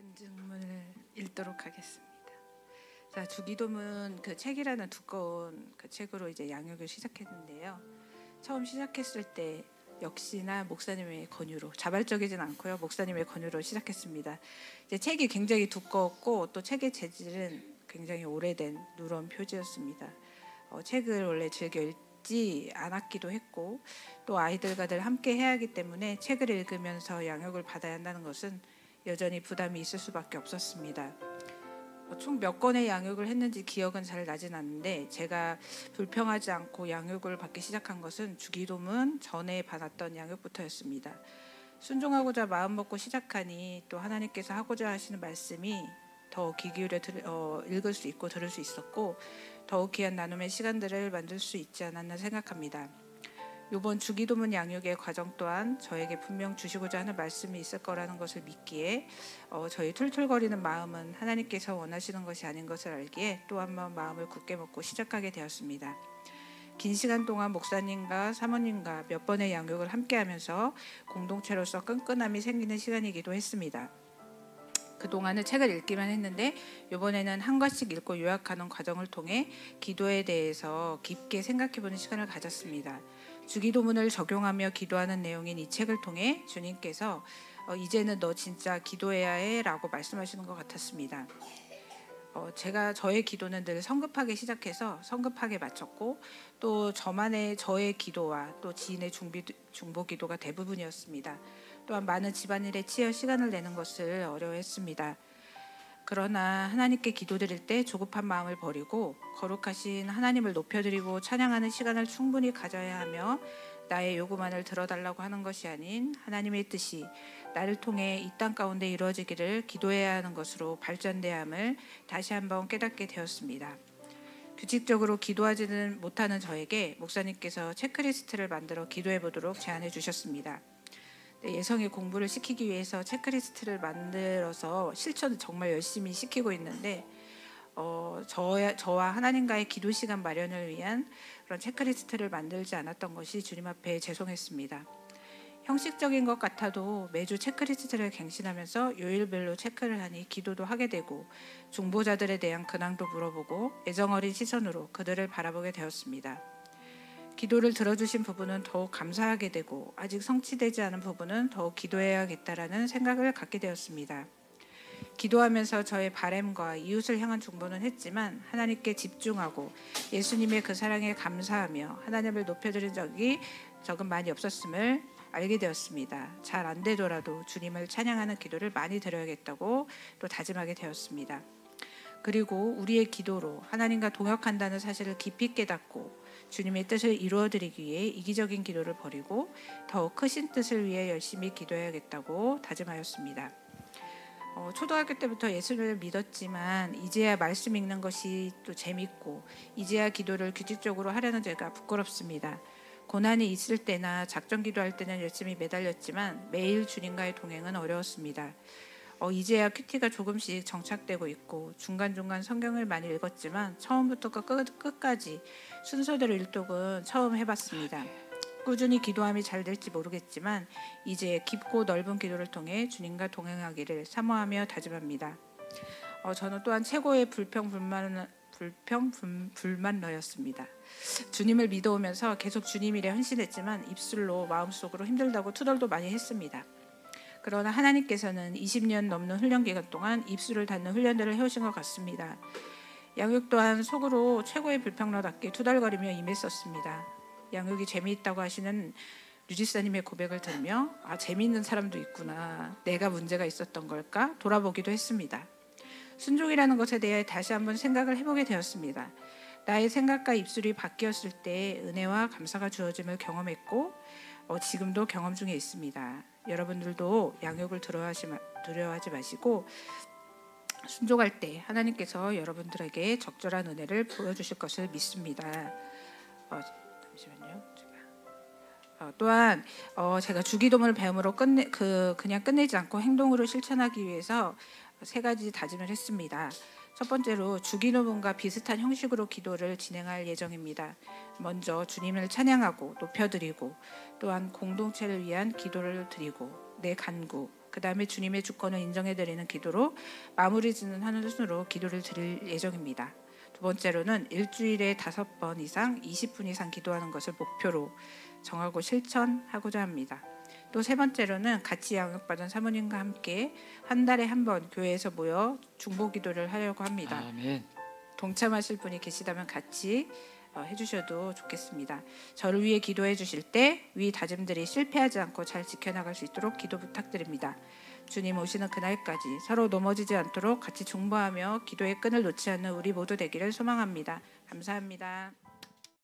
간증문을 읽도록 하겠습니다. 자, 주기도문 그 책이라는 두꺼운 그 책으로 이제 양육을 시작했는데요. 처음 시작했을 때 역시나 목사님의 권유로, 자발적이진 않고요, 목사님의 권유로 시작했습니다. 이제 책이 굉장히 두꺼웠고 또 책의 재질은 굉장히 오래된 누런 표지였습니다. 책을 원래 즐겨 읽지 않았기도 했고 또 아이들과 늘 함께 해야 하기 때문에 책을 읽으면서 양육을 받아야 한다는 것은 여전히 부담이 있을 수밖에 없었습니다. 총 몇 권의 양육을 했는지 기억은 잘 나진 않는데 제가 불평하지 않고 양육을 받기 시작한 것은 주기도문 전에 받았던 양육부터였습니다. 순종하고자 마음 먹고 시작하니 또 하나님께서 하고자 하시는 말씀이 더 귀 기울여 읽을 수 있고 들을 수 있었고 더욱 귀한 나눔의 시간들을 만들 수 있지 않았나 생각합니다. 이번 주기도문 양육의 과정 또한 저에게 분명 주시고자 하는 말씀이 있을 거라는 것을 믿기에 저희 툴툴거리는 마음은 하나님께서 원하시는 것이 아닌 것을 알기에 또 한 번 마음을 굳게 먹고 시작하게 되었습니다. 긴 시간 동안 목사님과 사모님과 몇 번의 양육을 함께하면서 공동체로서 끈끈함이 생기는 시간이기도 했습니다. 그동안은 책을 읽기만 했는데 이번에는 한 권씩 읽고 요약하는 과정을 통해 기도에 대해서 깊게 생각해보는 시간을 가졌습니다. 주기도문을 적용하며 기도하는 내용인 이 책을 통해 주님께서 이제는 너 진짜 기도해야 해 라고 말씀하시는 것 같았습니다. 저의 기도는 늘 성급하게 시작해서 성급하게 마쳤고 또 저의 기도와 또 지인의 중보 기도가 대부분이었습니다. 또한 많은 집안일에 치여 시간을 내는 것을 어려워했습니다. 그러나 하나님께 기도드릴 때 조급한 마음을 버리고 거룩하신 하나님을 높여드리고 찬양하는 시간을 충분히 가져야 하며 나의 요구만을 들어달라고 하는 것이 아닌 하나님의 뜻이 나를 통해 이 땅 가운데 이루어지기를 기도해야 하는 것으로 발전돼야 함을 다시 한번 깨닫게 되었습니다. 규칙적으로 기도하지는 못하는 저에게 목사님께서 체크리스트를 만들어 기도해 보도록 제안해 주셨습니다. 예성의 공부를 시키기 위해서 체크리스트를 만들어서 실천을 정말 열심히 시키고 있는데 저와 하나님과의 기도 시간 마련을 위한 그런 체크리스트를 만들지 않았던 것이 주님 앞에 죄송했습니다. 형식적인 것 같아도 매주 체크리스트를 갱신하면서 요일별로 체크를 하니 기도도 하게 되고 중보자들에 대한 근황도 물어보고 애정어린 시선으로 그들을 바라보게 되었습니다. 기도를 들어주신 부분은 더욱 감사하게 되고 아직 성취되지 않은 부분은 더욱 기도해야겠다라는 생각을 갖게 되었습니다. 기도하면서 저의 바램과 이웃을 향한 중보는 했지만 하나님께 집중하고 예수님의 그 사랑에 감사하며 하나님을 높여드린 적이 적은 많이 없었음을 알게 되었습니다. 잘 안 되더라도 주님을 찬양하는 기도를 많이 드려야겠다고 또 다짐하게 되었습니다. 그리고 우리의 기도로 하나님과 동역한다는 사실을 깊이 깨닫고 주님의 뜻을 이루어드리기 위해 이기적인 기도를 버리고 더 크신 뜻을 위해 열심히 기도해야겠다고 다짐하였습니다. 초등학교 때부터 예수를 믿었지만 이제야 말씀 읽는 것이 또 재밌고 이제야 기도를 규칙적으로 하려는 제가 부끄럽습니다. 고난이 있을 때나 작전 기도할 때는 열심히 매달렸지만 매일 주님과의 동행은 어려웠습니다. 이제야 큐티가 조금씩 정착되고 있고 중간중간 성경을 많이 읽었지만 처음부터 끝까지 순서대로 일독은 처음 해봤습니다. 꾸준히 기도함이 잘 될지 모르겠지만 이제 깊고 넓은 기도를 통해 주님과 동행하기를 사모하며 다짐합니다. 저는 또한 최고의 불만러였습니다. 주님을 믿어오면서 계속 주님 일에 헌신했지만 입술로 마음속으로 힘들다고 투덜도 많이 했습니다. 그러나 하나님께서는 20년 넘는 훈련 기간 동안 입술을 닫는 훈련들을 해오신 것 같습니다. 양육 또한 속으로 최고의 불평러답게 투덜거리며 임했었습니다. 양육이 재미있다고 하시는 류지사님의 고백을 들으며 재미있는 사람도 있구나, 내가 문제가 있었던 걸까 돌아보기도 했습니다. 순종이라는 것에 대해 다시 한번 생각을 해보게 되었습니다. 나의 생각과 입술이 바뀌었을 때 은혜와 감사가 주어짐을 경험했고 지금도 경험 중에 있습니다. 여러분들도 양육을 두려워하지 마시고 순종할 때 하나님께서 여러분들에게 적절한 은혜를 보여주실 것을 믿습니다. 잠시만요. 또한 제가 주기도문을 배움으로 그냥 끝내지 않고 행동으로 실천하기 위해서 3가지 다짐을 했습니다. 첫 번째로 주기도문과 비슷한 형식으로 기도를 진행할 예정입니다. 먼저 주님을 찬양하고 높여드리고 또한 공동체를 위한 기도를 드리고 내 간구 그 다음에 주님의 주권을 인정해드리는 기도로 마무리 짓는 하는 순으로 기도를 드릴 예정입니다. 두 번째로는 일주일에 5번 이상 20분 이상 기도하는 것을 목표로 정하고 실천하고자 합니다. 또 세 번째로는 같이 양육받은 사모님과 함께 한 달에 한 번 교회에서 모여 중보 기도를 하려고 합니다. 아멘. 동참하실 분이 계시다면 같이 해주셔도 좋겠습니다. 저를 위해 기도해 주실 때 위 다짐들이 실패하지 않고 잘 지켜나갈 수 있도록 기도 부탁드립니다. 주님 오시는 그날까지 서로 넘어지지 않도록 같이 중보하며 기도의 끈을 놓지 않는 우리 모두 되기를 소망합니다. 감사합니다.